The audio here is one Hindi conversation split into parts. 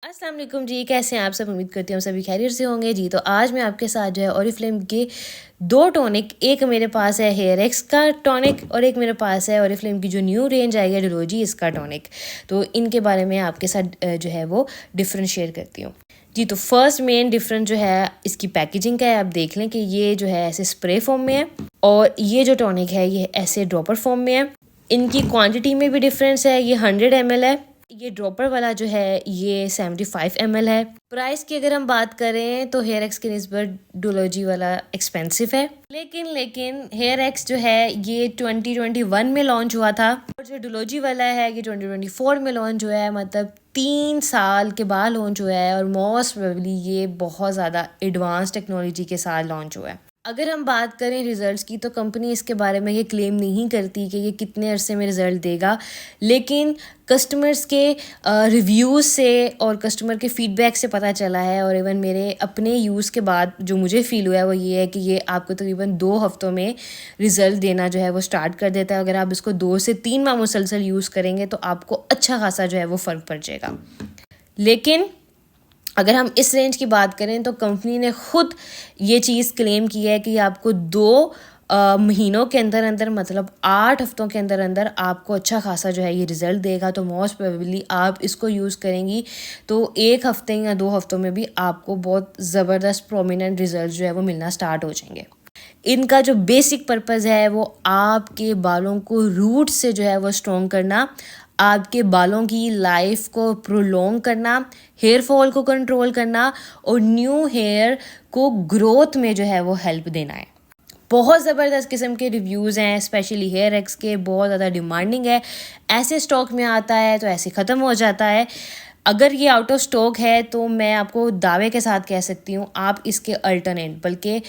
अस्सलाम वालेकुम जी, कैसे हैं आप सब। उम्मीद करती हूँ सभी खैरियत से होंगे जी। तो आज मैं आपके साथ जो है ओरिफ्लेम के दो टॉनिक, एक मेरे पास है हेयर एक्स का टॉनिक और एक मेरे पास है ओरिफ्लेम की जो न्यू रेंज आई है डोलोजी इसका टॉनिक। तो इनके बारे में आपके साथ जो है वो डिफरेंट शेयर करती हूँ जी। तो फर्स्ट मेन डिफरेंस जो है इसकी पैकेजिंग का है। आप देख लें कि ये जो है ऐसे स्प्रे फॉर्म में है और ये जो टॉनिक है ये ऐसे ड्रॉपर फॉर्म में है। इनकी क्वांटिटी में भी डिफरेंस है। ये 100 ml है, ये ड्रॉपर वाला जो है ये 75 ml है। प्राइस की अगर हम बात करें तो हेयर एक्स के निस्बत डोलोजी वाला एक्सपेंसिव है, लेकिन हेयर एक्स जो है ये 2021 में लॉन्च हुआ था और जो डोलोजी वाला है ये 2024 में लॉन्च हुआ है। मतलब 3 साल के बाद लॉन्च हुआ है और मोस्ट प्रोबेबली ये बहुत ज़्यादा एडवांस टेक्नोलॉजी के साथ लॉन्च हुआ है। अगर हम बात करें रिजल्ट्स की तो कंपनी इसके बारे में ये क्लेम नहीं करती कि ये कितने अरसे में रिज़ल्ट देगा, लेकिन कस्टमर्स के रिव्यूज़ से और कस्टमर के फीडबैक से पता चला है और इवन मेरे अपने यूज़ के बाद जो मुझे फ़ील हुआ है वो ये है कि ये आपको तकरीबन 2 हफ्तों में रिज़ल्ट देना जो है वो स्टार्ट कर देता है। अगर आप इसको 2 से 3 माह मुसलसल यूज़ करेंगे तो आपको अच्छा खासा जो है वो फ़र्क पड़ जाएगा। लेकिन अगर हम इस रेंज की बात करें तो कंपनी ने खुद ये चीज़ क्लेम की है कि आपको 2 महीनों के अंदर अंदर, मतलब 8 हफ्तों के अंदर अंदर आपको अच्छा खासा जो है ये रिज़ल्ट देगा। तो मोस्ट प्रोबेबली आप इसको यूज़ करेंगी तो 1 हफ्ते या 2 हफ्तों में भी आपको बहुत ज़बरदस्त प्रोमिनेंट रिज़ल्ट जो है वो मिलना स्टार्ट हो जाएंगे। इनका जो बेसिक पर्पज़ है वो आपके बालों को रूट से जो है वो स्ट्रॉन्ग करना, आपके बालों की लाइफ को प्रोलॉन्ग करना, हेयर फॉल को कंट्रोल करना और न्यू हेयर को ग्रोथ में जो है वो हेल्प देना है। बहुत ज़बरदस्त किस्म के रिव्यूज़ हैं, स्पेशली हेयर एक्स के बहुत ज़्यादा डिमांडिंग है। ऐसे स्टॉक में आता है तो ऐसे ख़त्म हो जाता है। अगर ये आउट ऑफ स्टॉक है तो मैं आपको दावे के साथ कह सकती हूँ आप इसके अल्टरनेट, बल्कि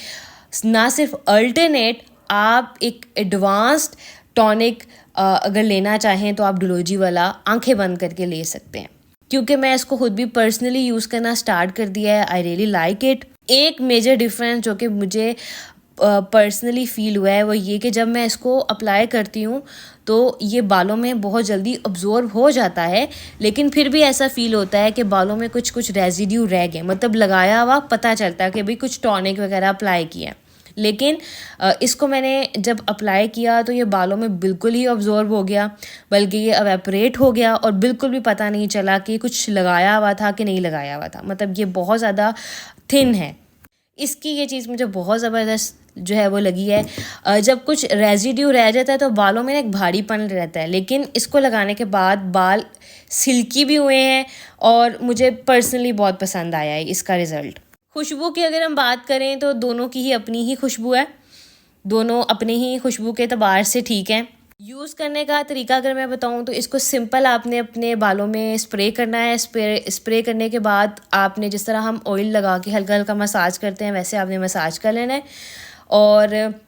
ना सिर्फ अल्टरनेट, आप एक एडवांस्ड टॉनिक अगर लेना चाहें तो आप डोलोजी वाला आंखें बंद करके ले सकते हैं, क्योंकि मैं इसको खुद भी पर्सनली यूज़ करना स्टार्ट कर दिया है। I really like it. एक मेजर डिफरेंस जो कि मुझे पर्सनली फ़ील हुआ है वो ये कि जब मैं इसको अप्लाई करती हूँ तो ये बालों में बहुत जल्दी अब्जॉर्ब हो जाता है, लेकिन फिर भी ऐसा फ़ील होता है कि बालों में कुछ रेजिड्यू रह गए। मतलब लगाया हुआ पता चलता है कि भाई कुछ टॉनिक वगैरह अप्लाई किया, लेकिन इसको मैंने जब अप्लाई किया तो ये बालों में बिल्कुल ही अब्जॉर्ब हो गया, बल्कि ये एवेपोरेट हो गया और बिल्कुल भी पता नहीं चला कि कुछ लगाया हुआ था कि नहीं लगाया हुआ था। मतलब ये बहुत ज़्यादा थिन है। इसकी ये चीज़ मुझे बहुत ज़बरदस्त जो है वो लगी है। जब कुछ रेजिड्यू रह जाता है तो बालों में एक भारीपन रहता है, लेकिन इसको लगाने के बाद बाल सिल्की भी हुए हैं और मुझे पर्सनली बहुत पसंद आया है इसका रिज़ल्ट। खुशबू की अगर हम बात करें तो दोनों की ही अपनी ही खुशबू है, दोनों अपनी ही खुशबू के एतबार से ठीक है। यूज़ करने का तरीका अगर मैं बताऊं तो इसको सिंपल आपने अपने बालों में स्प्रे करना है। स्प्रे करने के बाद आपने जिस तरह हम ऑयल लगा के हल्का हल्का मसाज करते हैं वैसे आपने मसाज कर लेना है। और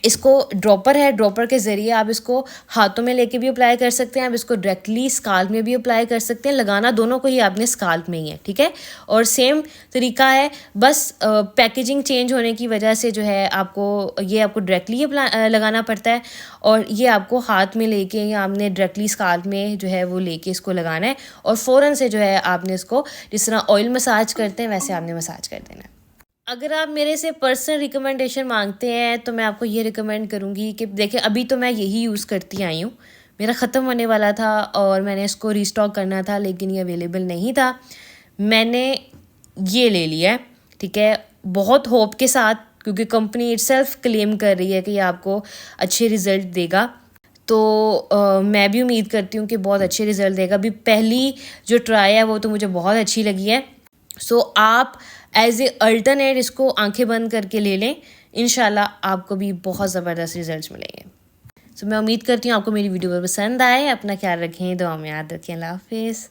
इसको ड्रॉपर है, ड्रॉपर के ज़रिए आप इसको हाथों में लेके भी अप्लाई कर सकते हैं, आप इसको डायरेक्टली स्काल्प में भी अप्लाई कर सकते हैं। लगाना दोनों को ही आपने स्काल्प में ही है, ठीक है। और सेम तरीका है, बस पैकेजिंग चेंज होने की वजह से जो है आपको डायरेक्टली लगाना पड़ता है और ये आपको हाथ में लेके या आपने डायरेक्टली स्काल्प में जो है वो लेके इसको लगाना है और फ़ौरन से जो है आपने इसको जिस तरह ऑयल मसाज करते हैं वैसे आपने मसाज कर देना है। अगर आप मेरे से पर्सनल रिकमेंडेशन मांगते हैं तो मैं आपको ये रिकमेंड करूँगी कि देखिए अभी तो मैं यही यूज़ करती आई हूँ। मेरा ख़त्म होने वाला था और मैंने इसको रीस्टॉक करना था, लेकिन ये अवेलेबल नहीं था। मैंने ये ले लिया है, ठीक है, बहुत होप के साथ, क्योंकि कंपनी इटसेल्फ क्लेम कर रही है कि ये आपको अच्छे रिज़ल्ट देगा। तो मैं भी उम्मीद करती हूँ कि बहुत अच्छे रिज़ल्ट देगा। अभी पहली जो ट्राई है वो तो मुझे बहुत अच्छी लगी है। सो आप एज ए अल्टरनेट इसको आंखें बंद करके ले लें, इंशाल्लाह आपको भी बहुत ज़बरदस्त रिजल्ट्स मिलेंगे। सो मैं उम्मीद करती हूँ आपको मेरी वीडियो पसंद आए। अपना ख्याल रखें, दुआ में याद रखें। अल्लाह हाफिज़।